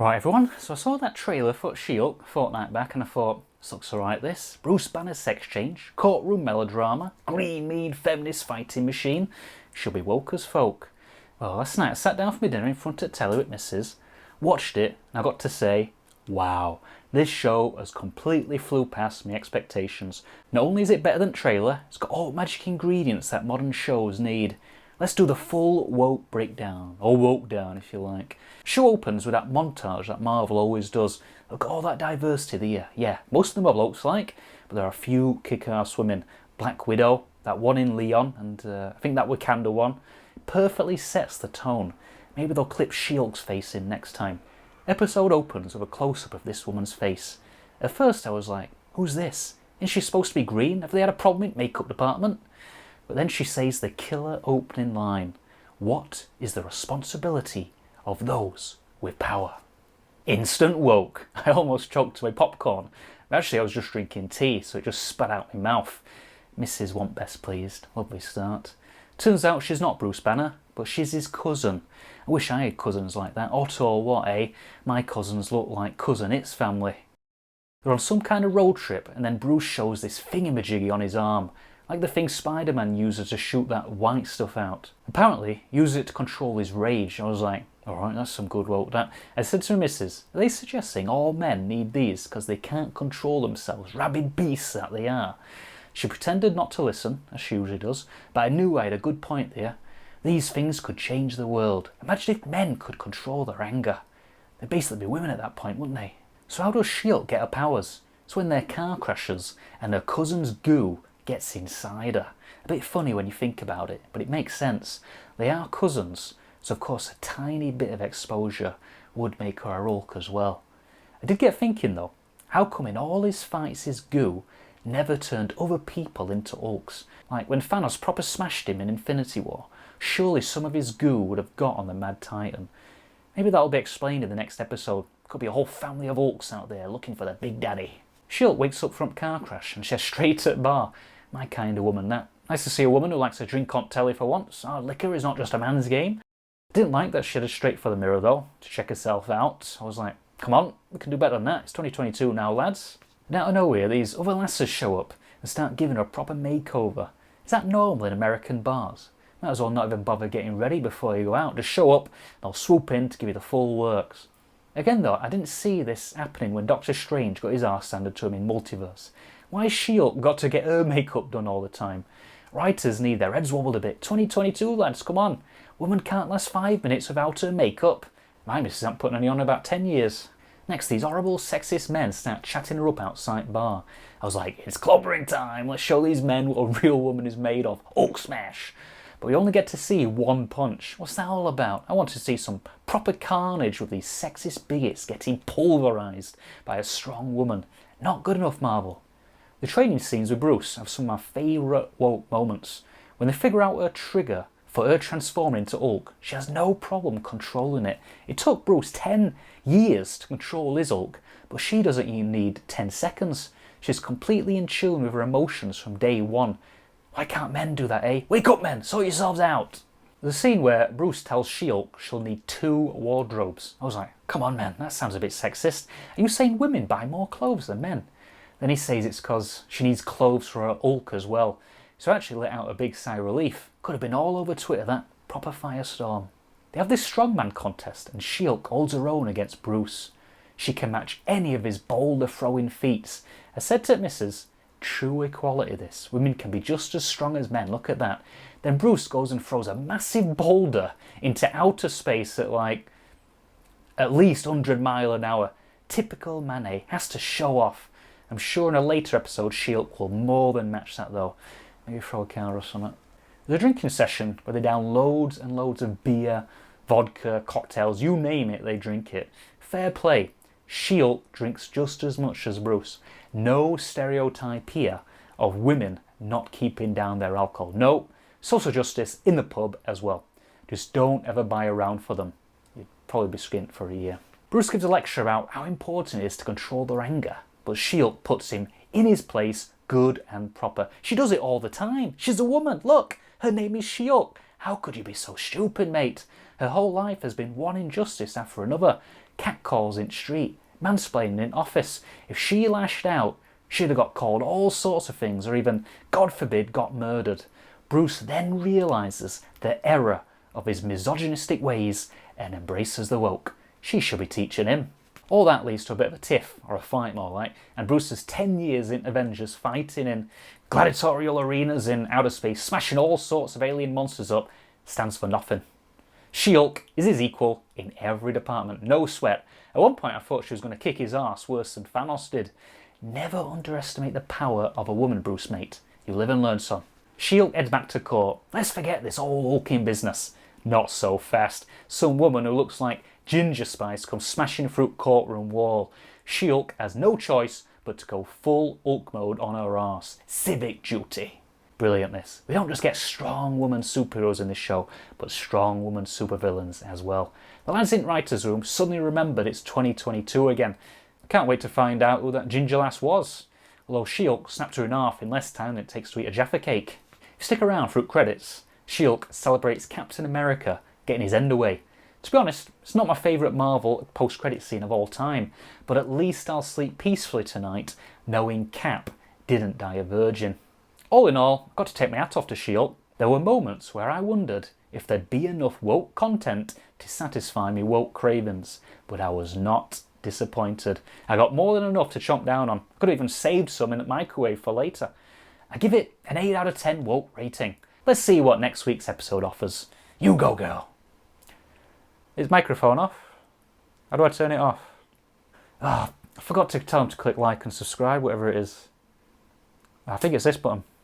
Right everyone, so I saw that trailer for She-Hulk a fortnight back and I thought, this looks alright this. Bruce Banner sex change, courtroom melodrama, green mean feminist fighting machine. Should be woke as folk. Well, last night I sat down for my dinner in front of telly with missus, watched it, and I got to say, wow, this show has completely flew past my expectations. Not only is it better than trailer, it's got all the magic ingredients that modern shows need. Let's do the full woke breakdown, or Wokedown if you like. Show opens with that montage that Marvel always does. Look at all that diversity there. Yeah, most of them are blokes like, but there are a few kick-ass women. Black Widow, that one in Leon, and I think that Wakanda one, perfectly sets the tone. Maybe they'll clip She-Hulk's face in next time. Episode opens with a close-up of this woman's face. At first I was like, who's this? Isn't she supposed to be green? Have they had a problem in makeup department? But then she says the killer opening line. What is the responsibility of those with power? Instant woke. I almost choked away popcorn. Actually, I was just drinking tea, so it just spat out my mouth. Mrs. Want Best Pleased. Lovely start. Turns out she's not Bruce Banner, but she's his cousin. I wish I had cousins like that. Otto or what, eh? My cousins look like Cousin It's family. They're on some kind of road trip, and then Bruce shows this thingamajiggy on his arm, like the thing Spider-Man uses to shoot that white stuff out. Apparently, he uses it to control his rage. I was like, alright, that's some good woke that. I said to my missus, are they suggesting all men need these because they can't control themselves, rabid beasts that they are? She pretended not to listen, as she usually does, but I knew I had a good point there. These things could change the world. Imagine if men could control their anger. They'd basically be women at that point, wouldn't they? So how does She-Hulk get her powers? It's when their car crashes and her cousin's goo gets inside her. A bit funny when you think about it, but it makes sense. They are cousins, so of course a tiny bit of exposure would make her a Hulk as well. I did get thinking though, how come in all his fights his goo never turned other people into Hulks? Like when Thanos proper smashed him in Infinity War, surely some of his goo would have got on the Mad Titan. Maybe that'll be explained in the next episode. Could be a whole family of Hulks out there looking for their Big Daddy. She-Hulk wakes up from a car crash and she's straight at bar. My kind of woman that. Nice to see a woman who likes to drink on telly for once. Liquor is not just a man's game. I didn't like that she headed straight for the mirror though, to check herself out. I was like, come on, we can do better than that. It's 2022 now, lads. And out of nowhere, these other lasses show up and start giving her a proper makeover. Is that normal in American bars? Might as well not even bother getting ready before you go out. Just show up, they'll swoop in to give you the full works. Again though, I didn't see this happening when Doctor Strange got his arse handed to him in Multiverse. Why has She-Hulk got to get her makeup done all the time? Writers need their heads wobbled a bit. 2022 lads, come on. Woman can't last 5 minutes without her makeup. My missus hasn't put any on in about 10 years. Next, these horrible sexist men start chatting her up outside bar. I was like, it's clobbering time. Let's show these men what a real woman is made of. Hulk smash. But we only get to see one punch. What's that all about? I want to see some proper carnage with these sexist bigots getting pulverised by a strong woman. Not good enough, Marvel. The training scenes with Bruce have some of my favourite woke moments. When they figure out her trigger for her transforming into Hulk, she has no problem controlling it. It took Bruce 10 years to control his Hulk, but she doesn't even need 10 seconds. She's completely in tune with her emotions from day one. Why can't men do that, eh? Wake up, men! Sort yourselves out! There's a scene where Bruce tells She-Hulk she'll need 2 wardrobes. I was like, come on, man, that sounds a bit sexist. Are you saying women buy more clothes than men? Then he says it's because she needs clothes for her Hulk as well. So I actually let out a big sigh of relief. Could have been all over Twitter, that proper firestorm. They have this strongman contest and She-Hulk holds her own against Bruce. She can match any of his boulder throwing feats. I said to Mrs. True equality this. Women can be just as strong as men, look at that. Then Bruce goes and throws a massive boulder into outer space at like at least 100 miles an hour. Typical man, eh? Has to show off. I'm sure in a later episode She-Hulk will more than match that though. Maybe throw a car or something. There's a drinking session where they down loads and loads of beer, vodka, cocktails, you name it, they drink it. Fair play. She-Hulk drinks just as much as Bruce. No stereotype here of women not keeping down their alcohol. No, social justice in the pub as well. Just don't ever buy a round for them. You'd probably be skint for a year. Bruce gives a lecture about how important it is to control their anger, but She-Hulk puts him in his place, good and proper. She does it all the time. She's a woman. Look, her name is She-Hulk. How could you be so stupid, mate? Her whole life has been one injustice after another. catcalls in street, mansplaining in office. If she lashed out, she'd have got called all sorts of things, or even, God forbid, got murdered. Bruce then realises the error of his misogynistic ways and embraces the woke. She should be teaching him. All that leads to a bit of a tiff, or a fight more like, and Bruce's 10 years in Avengers fighting in gladiatorial arenas in outer space, smashing all sorts of alien monsters up, stands for nothing. She-Hulk is his equal in every department, no sweat. At one point I thought she was going to kick his arse worse than Thanos did. Never underestimate the power of a woman, Bruce, mate. You live and learn, son. She-Hulk heads back to court. Let's forget this whole hulking business. Not so fast. Some woman who looks like Ginger Spice comes smashing through courtroom wall. She-Hulk has no choice but to go full Hulk mode on her arse. Civic duty. Brilliant this. We don't just get strong woman superheroes in this show, but strong woman supervillains as well. The lads in writer's room suddenly remembered it's 2022 again. I can't wait to find out who that ginger lass was. Although She-Hulk snapped her in half in less time than it takes to eat a Jaffa cake. If you stick around through credits, She-Hulk celebrates Captain America getting his end away. To be honest, it's not my favourite Marvel post-credit scene of all time, but at least I'll sleep peacefully tonight knowing Cap didn't die a virgin. All in all, I've got to take my hat off to She-Hulk. There were moments where I wondered if there'd be enough woke content to satisfy me woke cravings, but I was not disappointed. I got more than enough to chomp down on. Could have even saved some in the microwave for later. I give it an 8 out of 10 woke rating. Let's see what next week's episode offers. You go, girl. Is microphone off? How do I turn it off? I forgot to tell him to click like and subscribe, whatever it is. I think it's this button.